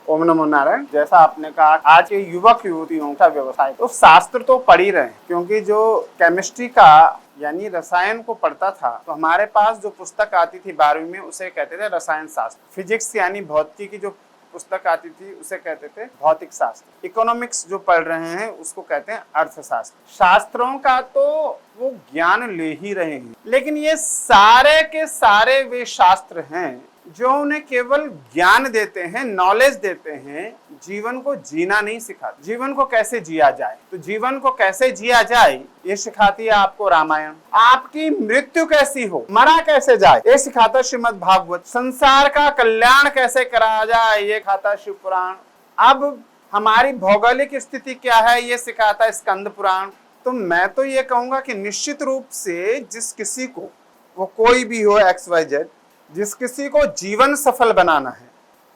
ओम नमो नारायण। जैसा आपने कहा, आज के युवक युवतियों का व्यवसाय तो शास्त्र तो पढ़ ही रहे हैं, क्योंकि जो केमिस्ट्री का यानी रसायन को पढ़ता था तो हमारे पास जो पुस्तक आती थी 12वीं में उसे कहते थे रसायन शास्त्र। फिजिक्स यानी भौतिकी की जो पुस्तक आती थी उसे कहते थे भौतिक शास्त्र। इकोनॉमिक्स जो पढ़ रहे हैं उसको कहते हैं अर्थशास्त्र। शास्त्रों का तो वो ज्ञान ले ही रहे हैं, लेकिन ये सारे के सारे वे शास्त्र हैं जो उन्हें केवल ज्ञान देते हैं, नॉलेज देते हैं, जीवन को जीना नहीं सिखाते। जीवन को कैसे जिया जाए, तो जीवन को कैसे जिया जाए ये सिखाती है आपको रामायण। आपकी मृत्यु कैसी हो, मरा कैसे जाए ये सिखाता श्रीमद् भागवत। संसार का कल्याण कैसे करा जाए ये खाता शिव पुराण। अब हमारी भौगोलिक स्थिति क्या है ये सिखाता स्कंद पुराण। तो मैं तो ये कहूंगा कि निश्चित रूप से जिस किसी को, वो कोई भी हो XYZ, जिस किसी को जीवन सफल बनाना है,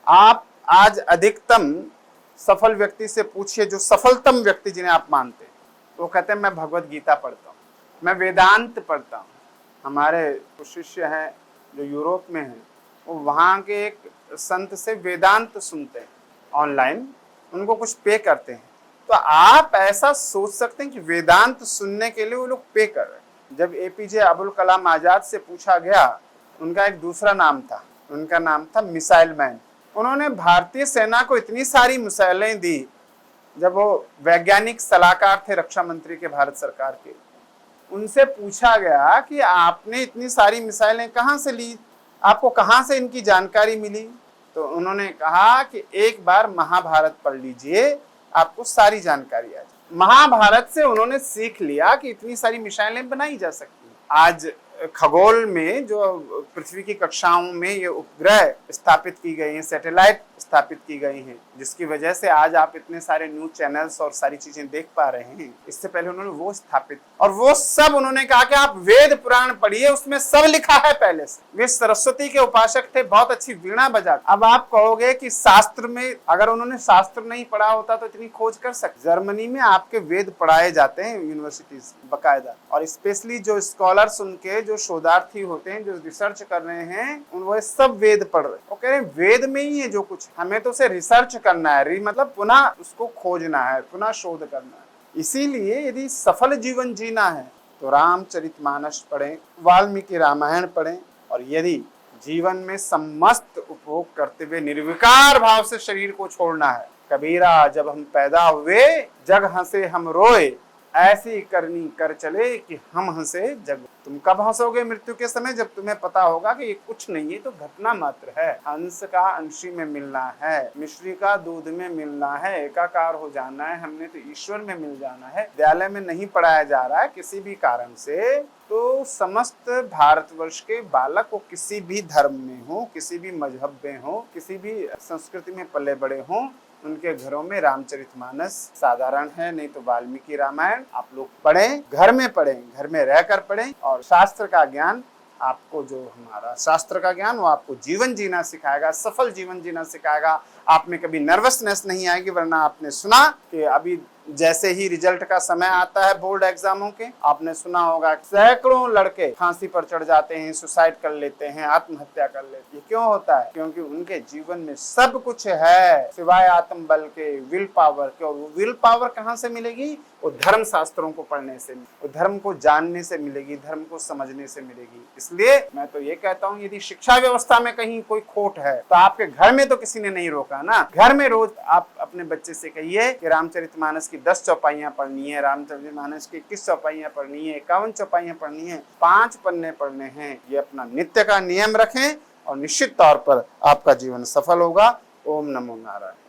आप आज अधिकतम सफल व्यक्ति से पूछिए, जो सफलतम व्यक्ति जिन्हें आप मानते हैं, वो कहते हैं मैं भगवत गीता पढ़ता हूँ, मैं वेदांत पढ़ता हूँ। हमारे कुछ शिष्य हैं जो यूरोप में हैं, वो वहाँ के एक संत से वेदांत सुनते हैं ऑनलाइन, उनको कुछ पे करते हैं। तो आप ऐसा सोच सकते हैं कि वेदांत सुनने के लिए वो लोग पे कर रहे हैं। जब APJ अबुल कलाम आजाद से पूछा गया, उनका एक दूसरा नाम था, उनका नाम था मिसाइल मैन। उन्होंने भारतीय सेना को इतनी सारी मिसाइलें दी। जब वो वैज्ञानिक सलाहकार थे रक्षा मंत्री के भारत सरकार के, उनसे पूछा गया कि आपने इतनी सारी मिसाइलें कहाँ से ली, आपको कहाँ से इनकी जानकारी मिली? तो उन्होंने कहा कि एक बार महाभारत पढ़ लीजिए, आपको सारी जानकारी आ जाए। महाभारत से उन्होंने सीख लिया कि इतनी सारी मिसाइलें बनाई जा सकती हैं। आज खगोल में जो पृथ्वी की कक्षाओं में ये उपग्रह स्थापित की गई हैं, सैटेलाइट स्थापित की गई हैं, जिसकी वजह से आज आप इतने सारे न्यूज चैनल्स और सारी चीजें देख पा रहे हैं। इससे पहले उन्होंने वो स्थापित, और वो सब उन्होंने कहा कि आप वेद पुराण पढ़िए, उसमें सब लिखा है पहले से। वे सरस्वती के उपासक थे, बहुत अच्छी वीणा बजा। अब आप कहोगे कि शास्त्र में, अगर उन्होंने शास्त्र नहीं पढ़ा होता तो इतनी खोज कर सकते। जर्मनी में आपके वेद पढ़ाए जाते हैं यूनिवर्सिटीज बकायदा, और स्पेशली जो स्कॉलर्स, उनके जो शोधार्थी होते हैं, जो रिसर्च कर रहे हैं, वो सब वेद पढ़ रहे हैं। वो कह रहे हैं वेद में ही है जो कुछ, हमें तो उसे रिसर्च करना है, मतलब पुनः उसको खोजना है, पुनः शोध करना है। इसीलिए यदि सफल जीवन जीना है तो रामचरितमानस पढ़ें, वाल्मीकि रामायण पढ़ें, और यदि जीवन में समस्त उपभोग करते हुए निर्विकार भाव से शरीर को छोड़ना है, कबीरा जब हम पैदा हुए जग हंसे हम रोए, ऐसी करनी कर चले कि हम हंसे जग। तुम कब हंसोगे मृत्यु के समय? जब तुम्हें पता होगा कि ये कुछ नहीं है, तो घटना मात्र है। हंस का अंशी में मिलना है, मिश्री का दूध में मिलना है, एकाकार हो जाना है, हमने तो ईश्वर में मिल जाना है। विद्यालय में नहीं पढ़ाया जा रहा है किसी भी कारण से, तो समस्त भारतवर्ष के बालक को किसी भी धर्म में हो, किसी भी मजहब में हो, किसी भी संस्कृति में पले बड़े हों, उनके घरों में रामचरितमानस साधारण है, नहीं तो वाल्मीकि रामायण आप लोग पढ़ें, घर में पढ़ें, घर में रहकर पढ़ें। और शास्त्र का ज्ञान आपको, जो हमारा शास्त्र का ज्ञान, वो आपको जीवन जीना सिखाएगा, सफल जीवन जीना सिखाएगा। आप में कभी नर्वसनेस नहीं आएगी। वरना आपने सुना कि अभी जैसे ही रिजल्ट का समय आता है बोर्ड एग्जामों के, आपने सुना होगा सैकड़ों लड़के फांसी पर चढ़ जाते हैं, सुसाइड कर लेते हैं, आत्महत्या कर लेते हैं। ये क्यों होता है? क्योंकि उनके जीवन में सब कुछ है सिवाय आत्म बल के, विल पावर के। और वो विल पावर कहाँ से मिलेगी? वो धर्म शास्त्रों को पढ़ने से, वो धर्म को जानने से मिलेगी, धर्म को समझने से मिलेगी। इसलिए मैं तो ये कहता हूँ, यदि शिक्षा व्यवस्था में कहीं कोई खोट है तो आपके घर में तो किसी ने नहीं रोका ना। घर में रोज आप अपने बच्चे से कहिए कि रामचरितमानस की 10 चौपाइयां पढ़नी है, रामचरितमानस की 21 चौपाइयां पढ़नी है, 51 चौपाइयां पढ़नी है, 5 पन्ने पढ़ने हैं। ये अपना नित्य का नियम रखें और निश्चित तौर पर आपका जीवन सफल होगा। ओम नमो नारायण।